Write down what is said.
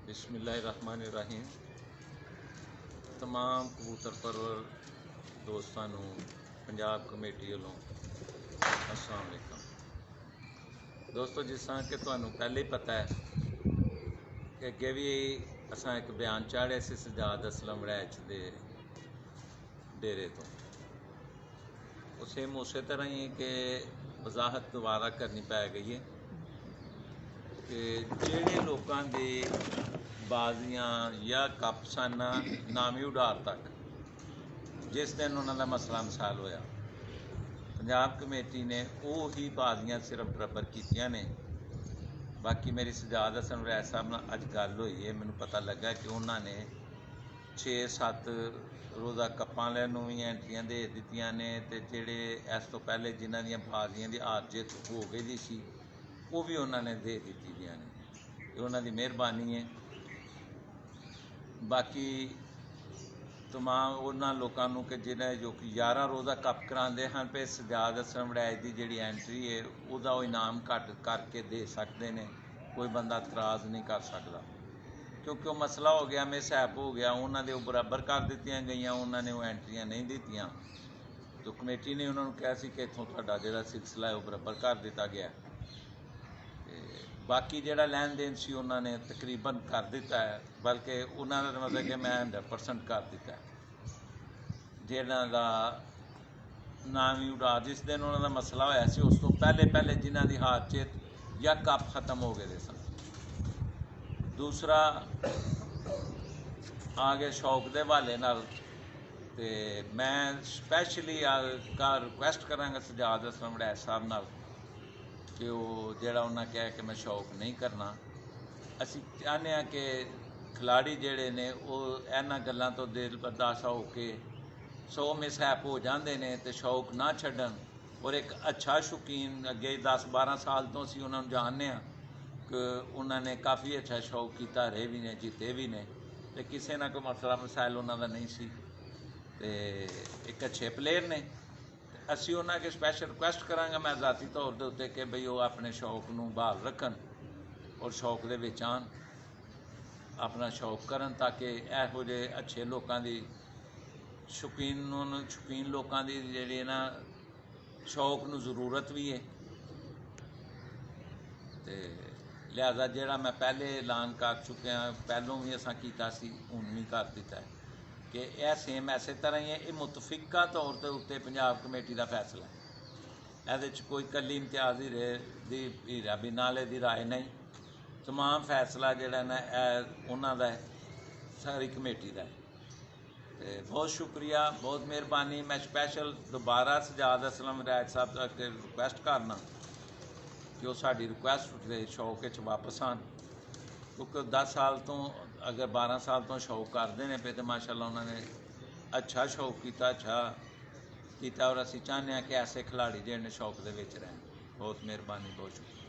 बिस्मिल्लाहिर्रहमानिर्रहीम। तमाम कबूतर परवर दोस्तों पंजाब कमेटी वालों अस्सलाम वालेकुम। दोस्तों, जिस तरह कि तुहानू पहले ही पता है कि अगे भी असा एक बयान चाढ़िया सी सजाद असलम वड़ैच दे डेरे तो सेम उस तरह ही कि वजाहत दोबारा करनी पै गई है कि ਜਿਹੜੇ ਲੋਕਾਂ ਦੇ ਬਾਜ਼ੀਆਂ ਜਾਂ ਕੱਪ ਸਨ ਨਾਮੀ ਉਡਾਰ ਤੱਕ ਜਿਸ ਦਿਨ ਉਹਨਾਂ ਦਾ ਮਸਲਾ ਮਸਾਲ ਹੋਇਆ, ਪੰਜਾਬ ਕਮੇਟੀ ਨੇ ਉਹ ਹੀ ਬਾਜ਼ੀਆਂ ਸਿਰਫ ਬਰਾਬਰ ਕੀਤੀਆਂ ਨੇ। ਬਾਕੀ ਮੇਰੀ ਸਜਾਦ ਹਸਨ ਵੈਦ ਸਾਹਿਬ ਨਾਲ ਅੱਜ ਗੱਲ ਹੋਈ ਹੈ, ਮੈਨੂੰ ਪਤਾ ਲੱਗਾ ਕਿ ਉਹਨਾਂ ਨੇ 6-7 ਰੋਜ਼ਾ ਕੱਪਾਂ ਵਾਲਿਆਂ ਨੂੰ ਵੀ ਐਂਟਰੀਆਂ ਦੇ ਦਿੱਤੀਆਂ ਨੇ ਅਤੇ ਜਿਹੜੇ ਇਸ ਤੋਂ ਪਹਿਲੇ ਜਿਨ੍ਹਾਂ ਦੀਆਂ ਬਾਜ਼ੀਆਂ ਦੀ ਹਾਰ ਜਿੱਤ ਹੋ ਗਈ ਦੀ ਸੀ ਉਹ ਵੀ ਉਹਨਾਂ ਨੇ ਦੇ ਦਿੱਤੀ ਦੀਆਂ ਨੇ। ਇਹ ਉਹਨਾਂ ਦੀ ਮਿਹਰਬਾਨੀ ਹੈ। ਬਾਕੀ तमाम ਉਹਨਾਂ ਲੋਕਾਂ ਨੂੰ ਕਿ ਜਿਹੜੇ ਜੋ ਕਿ 11 ਰੋਜ਼ਾ ਕੱਪ ਕਰਾਉਂਦੇ ਹਨ ਪਏ ਸਜਾਦ ਹਸਨ ਵੜੈਚ ਦੀ ਜਿਹੜੀ ਐਂਟਰੀ ਹੈ ਉਹਦਾ ਉਹ ਇਨਾਮ ਘੱਟ ਕਰਕੇ ਦੇ ਸਕਦੇ ਨੇ। ਕੋਈ ਬੰਦਾ ਇਤਰਾਜ਼ ਨਹੀਂ ਕਰ ਸਕਦਾ ਕਿਉਂਕਿ ਉਹ ਮਸਲਾ ਹੋ ਗਿਆ, ਮਿਸਹੈਪ ਹੋ ਗਿਆ। ਉਹਨਾਂ ਦੇ ਉਹ ਬਰਾਬਰ ਕਰ ਦਿੱਤੀਆਂ ਗਈਆਂ, ਉਹਨਾਂ ਨੇ ਉਹ ਐਂਟਰੀਆਂ ਨਹੀਂ ਦਿੱਤੀਆਂ। तो कमेटी ने उन्होंने कहा सी कि इत्थों तुहाडा जिहड़ा सिलसिला है वो बराबर कर दिता गया। बाकी जिहड़ा लैन देन सी उन्होंने तकरीबन कर दिता है, बल्कि उन्होंने मतलब कि मैं 100% कर दिता है। जिन्हां दा नामी उड़ा जिस दिन उन्होंने मसला होया सी उस तो पहले जिन्हां दी हार चेत या कप खत्म हो गए सन। दूसरा आ गए शौक के हवाले नाल ते मैं स्पैशली रिक्वेस्ट करांगा सजाद हसन वड़ैच साहब नाल कि वो जिहड़ा उन्हें कहा कि मैं शौक नहीं करना। असी चाहते हैं कि खिलाड़ी जिहड़े ने वो इन्हां गल्लां तो दिल बर्दाशा हो के 100 मिसहैप हो जाते हैं तो शौक ना छड्डन। और एक अच्छा शौकीन अगे 10-12 साल तो असी उन्होंने जानते हैं कि उन्होंने काफ़ी अच्छा शौक किया, रहे भी ने जीते भी ने तो किसी ना कोई मसला मसाइल उन्होंने नहीं सी ते एक अच्छे प्लेयर ने। असी उन्होंने के स्पैशल रिक्वेस्ट करांगा मैं ज़ाती तौर के उत्ते कि बई वो अपने शौक नूं बहाल रखन और शौक दे विच आन, अपना शौक करन ताकि इहो जिहे अच्छे लोगों की शौकीन लोगों की जिहड़ी ना शौक नूं जरूरत भी है। तो लिहाजा जिहड़ा मैं पहले ऐलान कर चुके हाँ, पहलों भी असां कीता सी, हुण भी कर दिता है कि यह सेम इस तरह ही है। ये मुतफिका तौर के उत्ते पंजाब कमेटी का फैसला है, ये कोई कली इम्तियाजी हीरा बिनाले की राय नहीं। तमाम फैसला जोड़ा ना उन्हों का है, सारी कमेटी का है। बहुत शुक्रिया, बहुत मेहरबानी। मैं स्पैशल दोबारा सजाद हसन वड़ैच साहब तक रिक्वेस्ट करना कि वो साड़ी रिक्वेस्ट के शौक वापस आन, क्योंकि 10 साल तो अगर 12 साल तो शौक करते हैं पे तो माशाल्लाह उन्होंने अच्छा शौक किया, अच्छा किया। और असी चाहते हैं कि ऐसे खिलाड़ी जिहड़े शौक दे विच रहन। बहुत मेहरबानी, बहुत शुक्रिया।